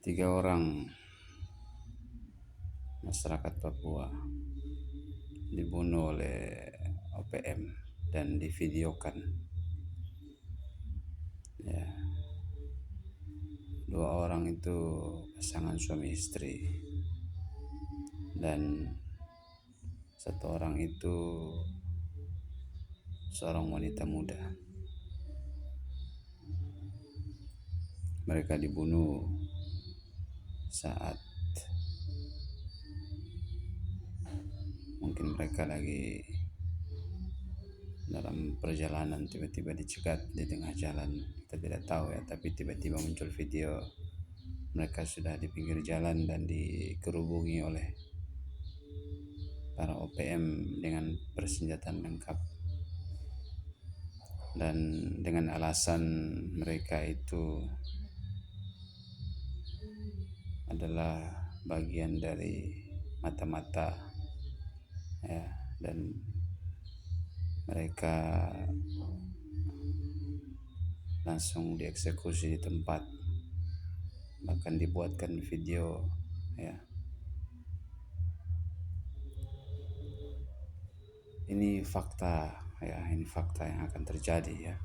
Tiga orang masyarakat Papua dibunuh oleh OPM dan divideokan. Ya, dua orang itu pasangan suami istri dan satu orang itu seorang wanita muda. Mereka dibunuh saat mungkin mereka lagi dalam perjalanan, tiba-tiba dicegat di tengah jalan. Kita tidak tahu ya, tapi tiba-tiba muncul video mereka sudah di pinggir jalan dan dikerubungi oleh para OPM dengan persenjataan lengkap, dan dengan alasan mereka itu adalah bagian dari mata-mata ya, dan mereka langsung dieksekusi di tempat, bahkan dibuatkan video ya. Ini fakta ya, ini fakta yang akan terjadi ya.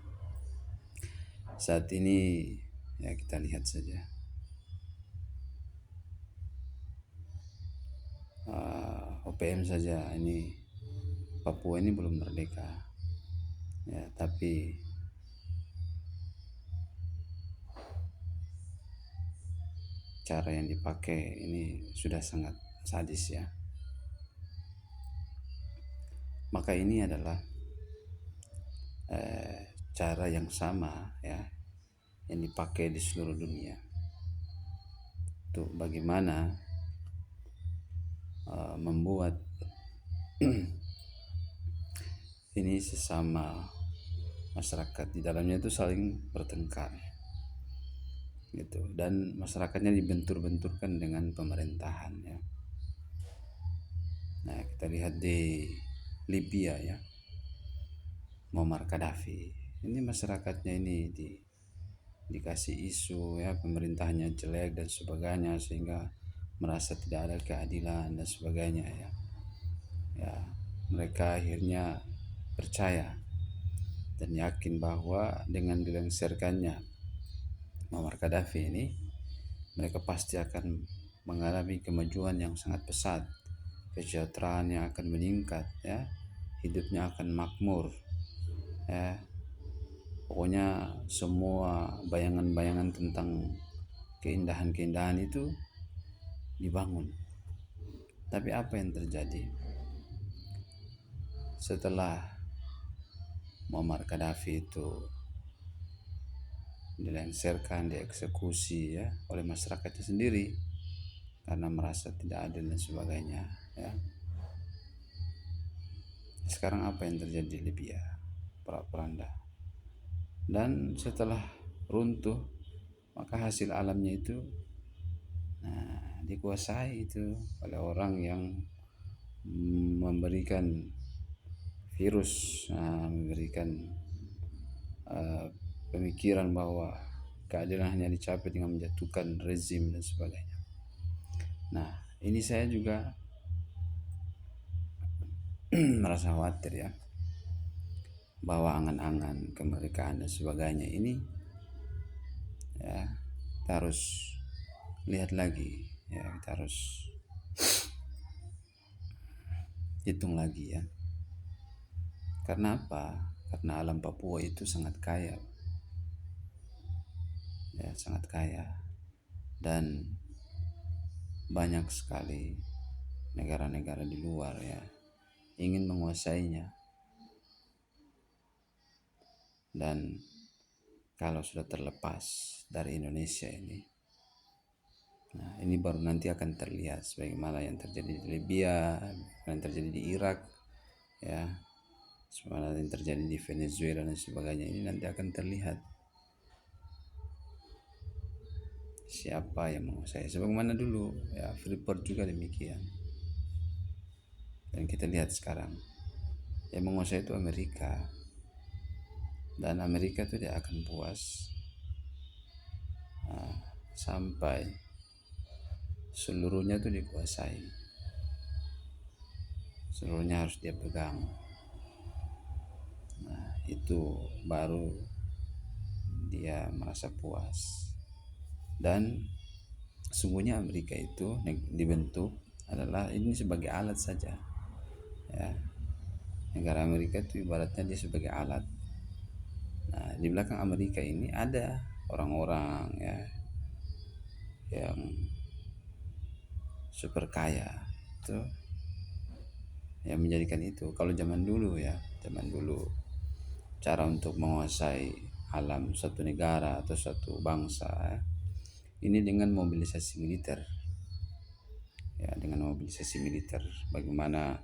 Saat ini ya, kita lihat saja OPM saja, ini Papua ini belum merdeka ya, tapi cara yang dipakai ini sudah sangat sadis ya. Maka ini adalah cara yang sama ya, yang dipakai di seluruh dunia untuk bagaimana membuat ini sesama masyarakat di dalamnya itu saling bertengkar gitu, dan masyarakatnya dibentur-benturkan dengan pemerintahan ya. Nah, kita lihat di Libya ya, Muammar Gaddafi, ini masyarakatnya ini dikasih isu ya, pemerintahnya jelek dan sebagainya, sehingga merasa tidak ada keadilan dan sebagainya ya. Ya, mereka akhirnya percaya dan yakin bahwa dengan dilengserkannya Muammar Gaddafi ini, mereka pasti akan mengalami kemajuan yang sangat pesat, kesejahteraannya akan meningkat ya, hidupnya akan makmur ya. Pokoknya semua bayangan-bayangan tentang keindahan-keindahan itu dibangun. Tapi apa yang terjadi setelah Muammar Gaddafi itu dilengserkan, dieksekusi ya oleh masyarakatnya sendiri karena merasa tidak adil dan sebagainya ya. Sekarang apa yang terjadi di Libya, porak-poranda, dan setelah runtuh maka hasil alamnya itu dikuasai itu oleh orang yang memberikan virus, memberikan pemikiran bahwa keadilan hanya dicapai dengan menjatuhkan rezim dan sebagainya. Nah, ini saya juga merasa khawatir ya, bahwa angan-angan kemerdekaan dan sebagainya ini ya, kita harus lihat lagi ya, kita harus hitung lagi ya. Karena apa? Karena alam Papua itu sangat kaya ya, sangat kaya, dan banyak sekali negara-negara di luar ya ingin menguasainya. Dan kalau sudah terlepas dari Indonesia ini, nah ini baru nanti akan terlihat sebagaimana yang terjadi di Libya, yang terjadi di Irak ya, sebagaimana yang terjadi di Venezuela dan sebagainya. Ini nanti akan terlihat siapa yang menguasai, sebagaimana dulu ya, Freeport juga demikian. Dan kita lihat sekarang yang menguasai itu Amerika, dan Amerika itu tidak akan puas sampai seluruhnya itu dikuasai, seluruhnya harus dia pegang. Nah, itu baru dia merasa puas. Dan sungguhnya Amerika itu dibentuk adalah ini sebagai alat saja, ya. Negara Amerika itu ibaratnya dia sebagai alat. Nah, di belakang Amerika ini ada orang-orang, ya, yang super kaya itu, yang menjadikan itu. Kalau zaman dulu, ya, zaman dulu cara untuk menguasai alam satu negara atau satu bangsa, ya, ini dengan mobilisasi militer, ya, dengan mobilisasi militer. Bagaimana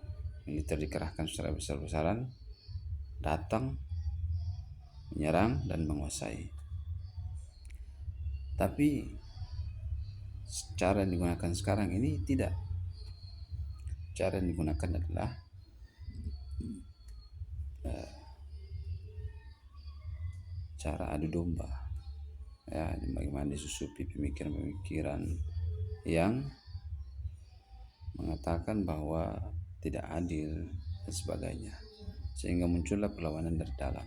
militer dikerahkan secara besar-besaran, datang menyerang dan menguasai. Tapi cara yang digunakan sekarang ini tidak. Cara yang digunakan adalah cara adu domba, ya, bagaimana disusupi pemikiran-pemikiran yang mengatakan bahwa tidak adil dan sebagainya, sehingga muncullah perlawanan dari dalam.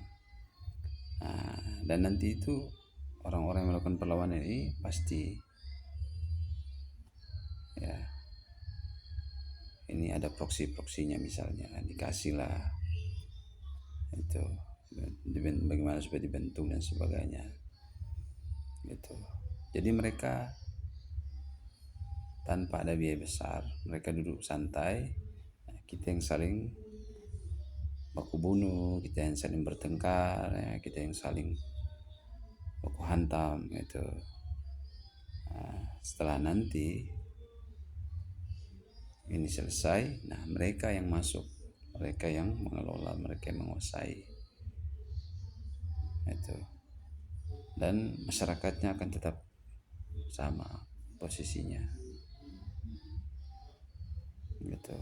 Nah, dan nanti itu orang-orang yang melakukan perlawanan ini pasti, ya, ini ada proksi-proksinya, misalnya dikasihlah itu bagaimana supaya dibentuk dan sebagainya gitu. Jadi mereka tanpa ada biaya besar, mereka duduk santai, kita yang saling baku bunuh, kita yang saling bertengkar, ya, kita yang saling baku hantam gitu. Nah, setelah nanti ini selesai, nah mereka yang masuk, mereka yang mengelola, mereka yang menguasai itu, dan masyarakatnya akan tetap sama posisinya gitu.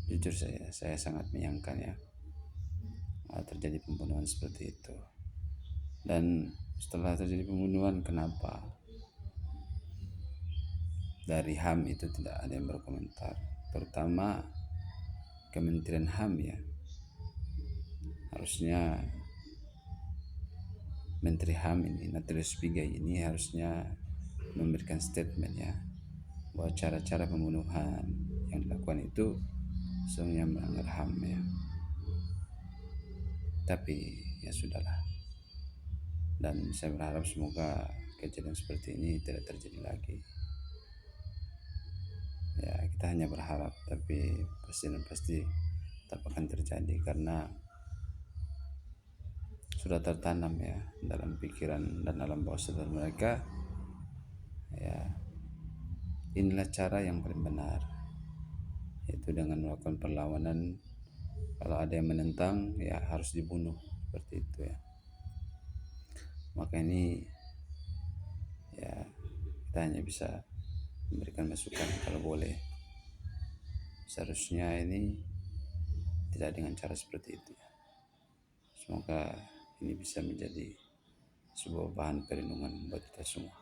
Jujur saya sangat menyayangkan, ya, terjadi pembunuhan seperti itu. Dan setelah terjadi pembunuhan, kenapa dari HAM itu tidak ada yang berkomentar, terutama Kementerian HAM, ya. Harusnya Menteri HAM ini, Natalius Pigai ini, harusnya memberikan statement, ya, bahwa cara-cara pembunuhan yang dilakukan itu sebenarnya melanggar HAM, ya. Tapi ya sudahlah, dan saya berharap semoga kejadian seperti ini tidak terjadi lagi. Ya, kita hanya berharap, tapi pasti tetap akan terjadi karena sudah tertanam, ya, dalam pikiran dan alam bawah sadar mereka, ya, inilah cara yang paling benar, yaitu dengan melakukan perlawanan. Kalau ada yang menentang, ya harus dibunuh, seperti itu, ya. Maka ini, ya, kita hanya bisa memberikan masukan kalau boleh. Seharusnya ini tidak dengan cara seperti itu, ya. Semoga ini bisa menjadi sebuah bahan perlindungan buat kita semua.